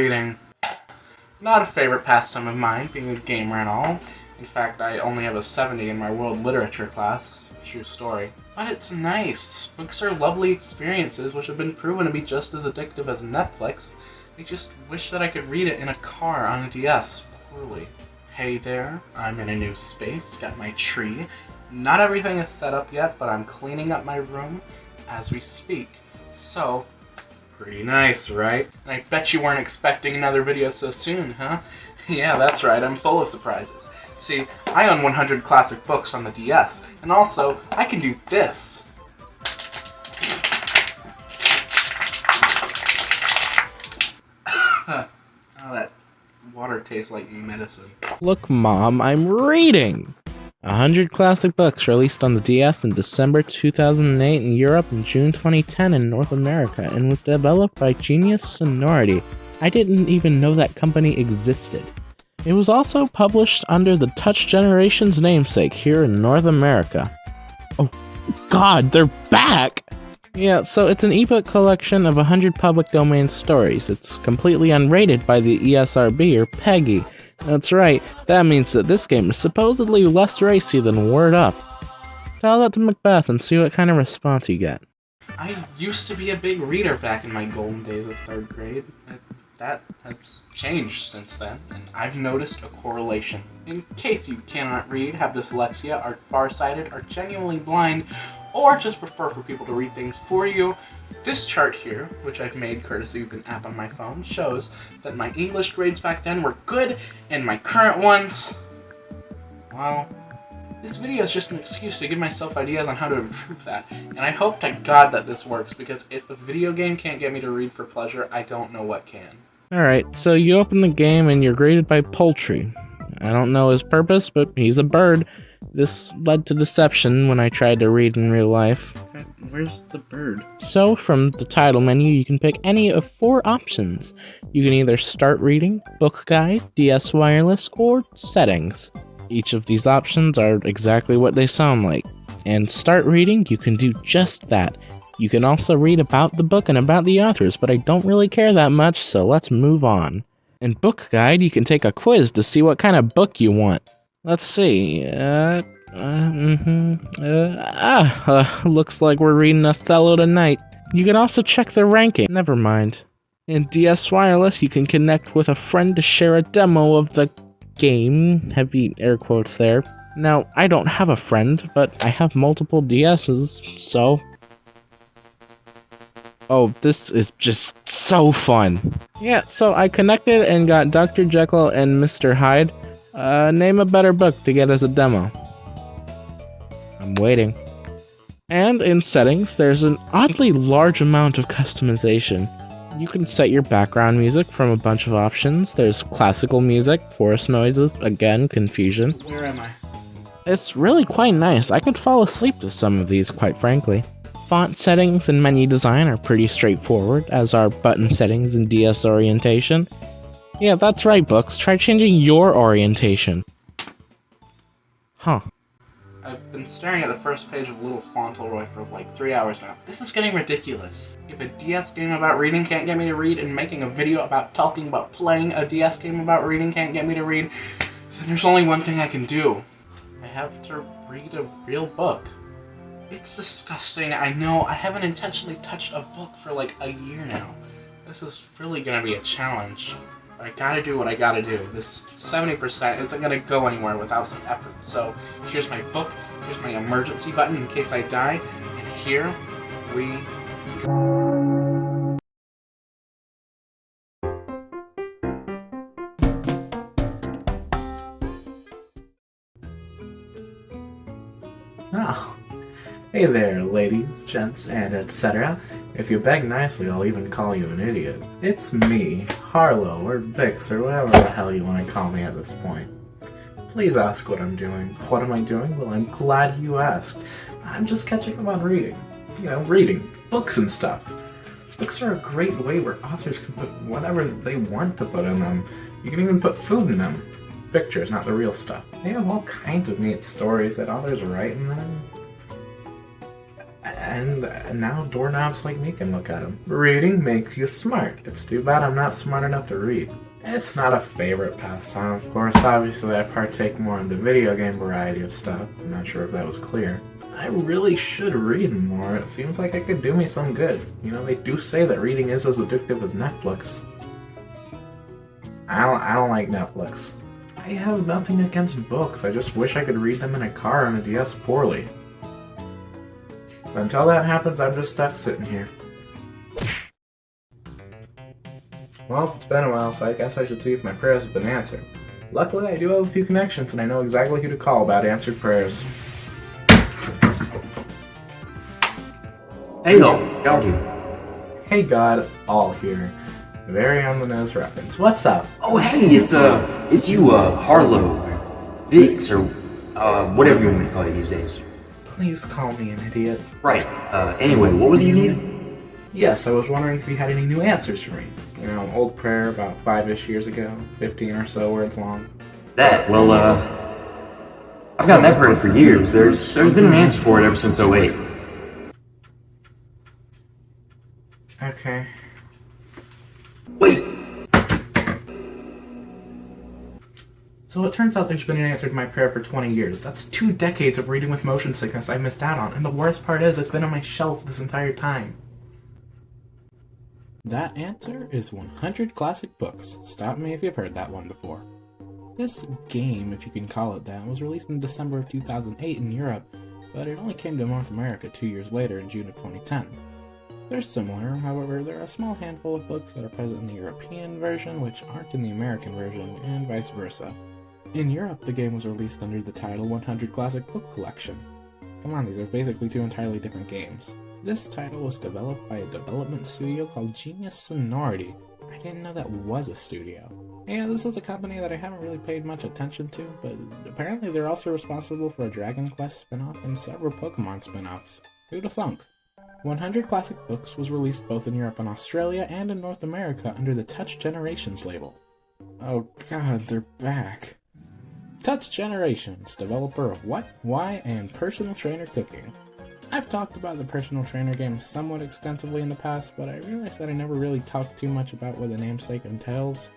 reading. Not a favorite pastime of mine, being a gamer and all. In fact, I only have a 70 in my world literature class. True story. But it's nice. Books are lovely experiences which have been proven to be just as addictive as Netflix. I just wish that I could read it in a car on a DS. Poorly. Hey there, I'm in a new space, got my tree. Not everything is set up yet, but I'm cleaning up my room as we speak. So, pretty nice, right? And I bet you weren't expecting another video so soon, huh? Yeah, that's right, I'm full of surprises. See, I own 100 classic books on the DS, and also, I can do this. Oh, that water tastes like medicine. Look, Mom, I'm reading! 100 classic books released on the DS in December 2008 in Europe and June 2010 in North America, and was developed by Genius Sonority. I didn't even know that company existed. It was also published under the Touch Generation's namesake here in North America. Oh God, they're back! Yeah, so it's an ebook collection of 100 public domain stories. It's completely unrated by the ESRB or PEGI. That's right, that means that this game is supposedly less racy than Word Up. Tell that to Macbeth and see what kind of response you get. I used to be a big reader back in my golden days of 3rd grade. That has changed since then, and I've noticed a correlation. In case you cannot read, have dyslexia, are farsighted, are genuinely blind, or just prefer for people to read things for you, this chart here, which I've made courtesy of an app on my phone, shows that my English grades back then were good, and my current ones, well, this video is just an excuse to give myself ideas on how to improve that, and I hope to God that this works, because if a video game can't get me to read for pleasure, I don't know what can. Alright, so you open the game and you're greeted by Poultry. I don't know his purpose, but he's a bird. This led to deception when I tried to read in real life. Okay, where's the bird? So, from the title menu, you can pick any of 4 options. You can either start reading, book guide, DS wireless, or settings. Each of these options are exactly what they sound like. And start reading, you can do just that. You can also read about the book and about the authors, but I don't really care that much, so let's move on. In Book Guide, you can take a quiz to see what kind of book you want. Let's see, looks like we're reading Othello tonight. You can also check the ranking. Never mind. In DS Wireless, you can connect with a friend to share a demo of the game. Heavy air quotes there. Now, I don't have a friend, but I have multiple DSs, so... Oh, this is just so fun. Yeah, so I connected and got Dr. Jekyll and Mr. Hyde. Name a better book to get as a demo. I'm waiting. And in settings, there's an oddly large amount of customization. You can set your background music from a bunch of options. There's classical music, forest noises, again, confusion. Where am I? It's really quite nice. I could fall asleep to some of these, quite frankly. Font settings and menu design are pretty straightforward, as are button settings and DS orientation. Yeah, that's right, books. Try changing your orientation. Huh. I've been staring at the first page of Little Fauntleroy for like 3 hours now. This is getting ridiculous. If a DS game about reading can't get me to read, and making a video about talking about playing a DS game about reading can't get me to read, then there's only one thing I can do. I have to read a real book. It's disgusting, I know. I haven't intentionally touched a book for like a year now. This is really gonna be a challenge. But I gotta do what I gotta do. This 70% isn't gonna go anywhere without some effort. So here's my book, here's my emergency button in case I die, and here we go. Oh. Hey there, ladies, gents, and etc. If you beg nicely, I'll even call you an idiot. It's me, Harlow, or Vix, or whatever the hell you want to call me at this point. Please ask what I'm doing. What am I doing? Well, I'm glad you asked. I'm just catching up on reading. You know, reading. Books and stuff. Books are a great way where authors can put whatever they want to put in them. You can even put food in them. Pictures, not the real stuff. They have all kinds of neat stories that authors write in them. And now doorknobs like me can look at them. Reading makes you smart. It's too bad I'm not smart enough to read. It's not a favorite pastime, of course. Obviously, I partake more in the video game variety of stuff. I'm not sure if that was clear. I really should read more. It seems like it could do me some good. You know, they do say that reading is as addictive as Netflix. I don't like Netflix. I have nothing against books. I just wish I could read them in a car on a DS poorly. But until that happens, I'm just stuck sitting here. Well, it's been a while, so I guess I should see if my prayers have been answered. Luckily, I do have a few connections, and I know exactly who to call about answered prayers. Hey y'all do. Hey God, all here. Very on the nose reference. What's up? Oh hey, it's you, Harlow, Vix, or whatever you want me to call you these days. Please call me an idiot. Right. Anyway, what was it you needed? Yes, I was wondering if you had any new answers for me. You know, old prayer about 5-ish years ago, 15 or so words long. That, well, I've gotten that prayer for years. There's been an answer for it ever since '08. Okay. Wait! So it turns out there's been an answer to my prayer for 20 years. That's 2 decades of reading with motion sickness I missed out on, and the worst part is it's been on my shelf this entire time. That answer is 100 classic books. Stop me if you've heard that one before. This game, if you can call it that, was released in December of 2008 in Europe, but it only came to North America 2 years later in June of 2010. They're similar, however, there are a small handful of books that are present in the European version which aren't in the American version, and vice versa. In Europe, the game was released under the title 100 Classic Book Collection. Come on, these are basically 2 entirely different games. This title was developed by a development studio called Genius Sonority. I didn't know that was a studio. Yeah, this is a company that I haven't really paid much attention to, but apparently they're also responsible for a Dragon Quest spin-off and several Pokemon spin-offs. Who'da thunk? 100 Classic Books was released both in Europe and Australia and in North America under the Touch Generations label. Oh god, they're back. Touch Generations, developer of What, Why, and Personal Trainer Cooking. I've talked about the Personal Trainer game somewhat extensively in the past, but I realized that I never really talked too much about what the namesake entails.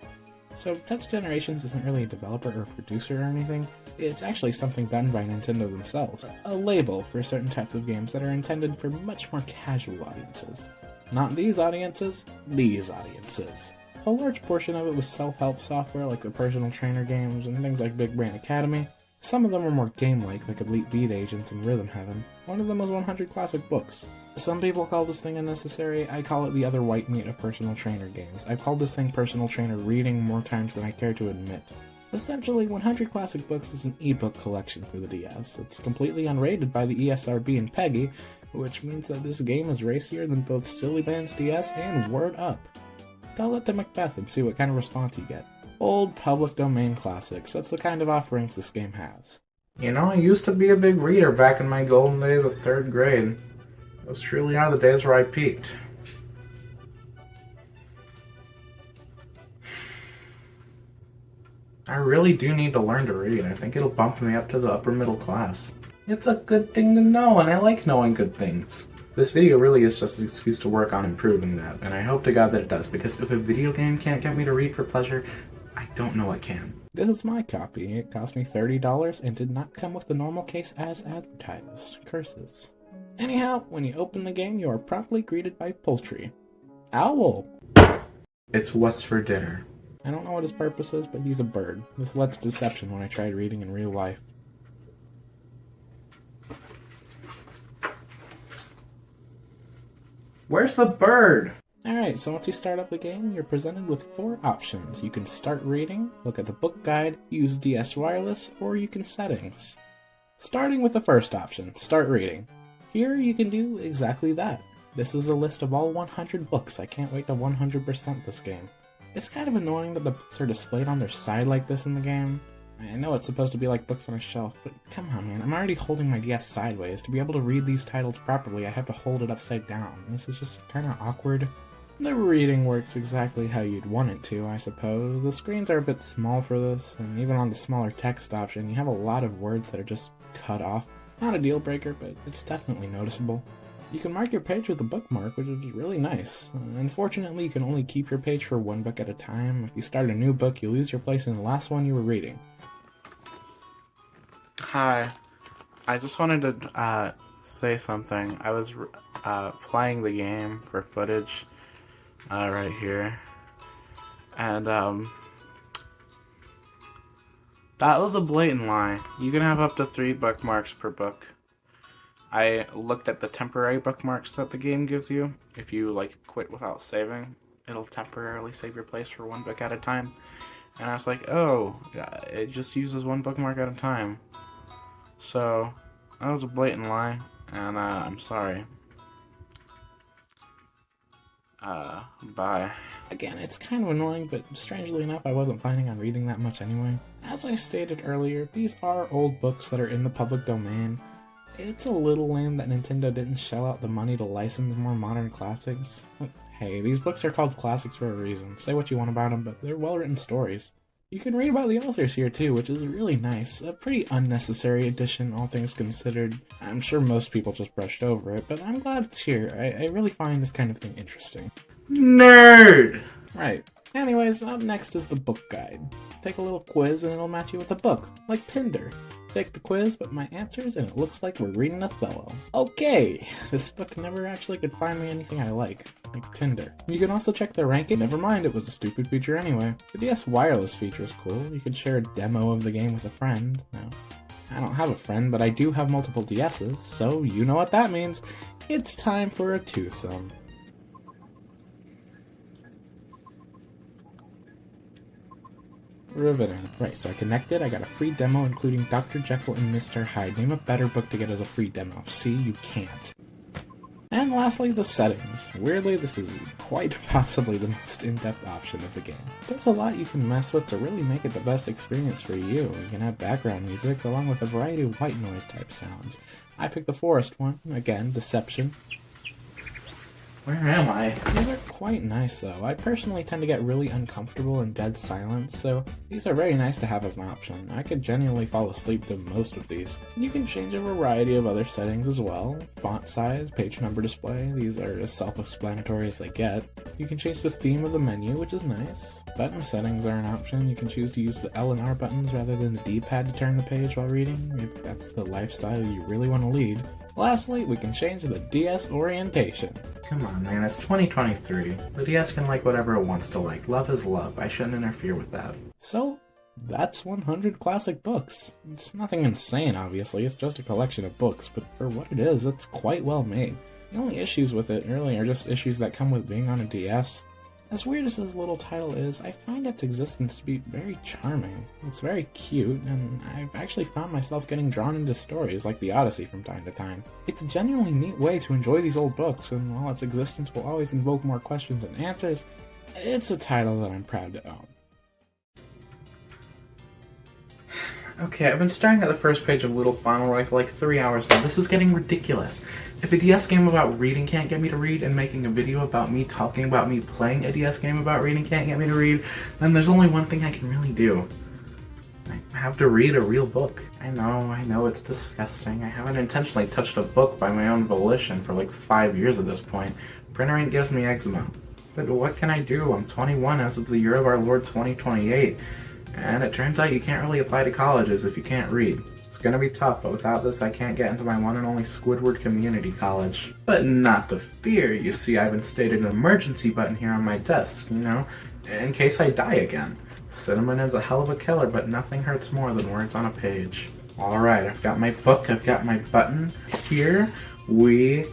So Touch Generations isn't really a developer or producer or anything, it's actually something done by Nintendo themselves, a label for certain types of games that are intended for much more casual audiences. Not these audiences, these audiences. A large portion of it was self-help software like the Personal Trainer games and things like Big Brain Academy. Some of them were more game-like, like Elite Beat Agents and Rhythm Heaven. One of them was 100 Classic Books. Some people call this thing unnecessary, I call it the other white meat of Personal Trainer games. I've called this thing Personal Trainer Reading more times than I care to admit. Essentially, 100 Classic Books is an ebook collection for the DS. It's completely unrated by the ESRB and PEGI, which means that this game is racier than both Silly Band's DS and Word Up. Tell it to Macbeth and see what kind of response you get. Old public domain classics, that's the kind of offerings this game has. You know, I used to be a big reader back in my golden days of 3rd grade. Those truly are the days where I peaked. I really do need to learn to read. I think it'll bump me up to the upper middle class. It's a good thing to know, and I like knowing good things. This video really is just an excuse to work on improving that, and I hope to God that it does, because if a video game can't get me to read for pleasure, I don't know what can. This is my copy. It cost me $30 and did not come with the normal case as advertised. Curses. Anyhow, when you open the game, you are promptly greeted by poultry. Owl! It's what's for dinner. I don't know what his purpose is, but he's a bird. This led to deception when I tried reading in real life. Where's the bird? Alright, so once you start up the game, you're presented with 4 options. You can start reading, look at the book guide, use DS Wireless, or you can settings. Starting with the first option, start reading. Here you can do exactly that. This is a list of all 100 books. I can't wait to 100% this game. It's kind of annoying that the books are displayed on their side like this in the game. I know it's supposed to be like books on a shelf, but come on man, I'm already holding my DS sideways. To be able to read these titles properly, I have to hold it upside down. This is just kind of awkward. The reading works exactly how you'd want it to, I suppose. The screens are a bit small for this, and even on the smaller text option, you have a lot of words that are just cut off. Not a deal breaker, but it's definitely noticeable. You can mark your page with a bookmark, which is really nice. Unfortunately, you can only keep your page for one book at a time. If you start a new book, you lose your place in the last one you were reading. Hi. I just wanted to say something. I was playing the game for footage right here. And that was a blatant lie. You can have up to 3 bookmarks per book. I looked at the temporary bookmarks that the game gives you. If you like quit without saving, it'll temporarily save your place for 1 book at a time. And I was like, oh, it just uses 1 bookmark at a time. So that was a blatant lie, and I'm sorry. Bye. Again, it's kind of annoying, but strangely enough, I wasn't planning on reading that much anyway. As I stated earlier, these are old books that are in the public domain. It's a little lame that Nintendo didn't shell out the money to license more modern classics. But hey, these books are called classics for a reason. Say what you want about them, but they're well-written stories. You can read about the authors here too, which is really nice. A pretty unnecessary addition, all things considered. I'm sure most people just brushed over it, but I'm glad it's here. I really find this kind of thing interesting. Nerd! Right. Anyways, up next is the book guide. Take a little quiz and it'll match you with a book, like Tinder. Take the quiz, but my answers, and it looks like we're reading Othello. Okay, this book never actually could find me anything I like Tinder. You can also check the ranking. Never mind, it was a stupid feature anyway. The DS wireless feature is cool. You can share a demo of the game with a friend. Now, I don't have a friend, but I do have multiple DSs, so you know what that means. It's time for a twosome. Riveting. Right, so I connected, I got a free demo including Dr. Jekyll and Mr. Hyde. Name a better book to get as a free demo. See, you can't. And lastly, the settings. Weirdly, this is quite possibly the most in-depth option of the game. There's a lot you can mess with to really make it the best experience for you. You can have background music along with a variety of white noise type sounds. I picked the forest one, again, deception. Where am I? These are quite nice though. I personally tend to get really uncomfortable in dead silence, so these are very nice to have as an option. I could genuinely fall asleep to most of these. You can change a variety of other settings as well. Font size, page number display, these are as self-explanatory as they get. You can change the theme of the menu, which is nice. Button settings are an option. You can choose to use the L and R buttons rather than the D-pad to turn the page while reading, if that's the lifestyle you really want to lead. Lastly, we can change the DS orientation. Come on, man, it's 2023. The DS can like whatever it wants to like. Love is love. I shouldn't interfere with that. So, that's 100 classic books. It's nothing insane, obviously. It's just a collection of books, but for what it is, it's quite well made. The only issues with it, really, are just issues that come with being on a DS. As weird as this little title is, I find its existence to be very charming. It's very cute, and I've actually found myself getting drawn into stories like the Odyssey from time to time. It's a genuinely neat way to enjoy these old books, and while its existence will always invoke more questions than answers, it's a title that I'm proud to own. Okay, I've been staring at the first page of Little Fauntleroy for like 3 hours now. This is getting ridiculous. If a DS game about reading can't get me to read, and making a video about me talking about me playing a DS game about reading can't get me to read, then there's only one thing I can really do. I have to read a real book. I know, it's disgusting. I haven't intentionally touched a book by my own volition for like 5 years at this point. Printer ink gives me eczema. But what can I do? I'm 21 as of the year of our Lord 2028. And it turns out you can't really apply to colleges if you can't read. It's gonna be tough, but without this I can't get into my one and only Squidward Community College. But not to fear, you see I've instated an emergency button here on my desk, you know, in case I die again. Cinnamon is a hell of a killer, but nothing hurts more than words on a page. Alright, I've got my book, I've got my button. Here we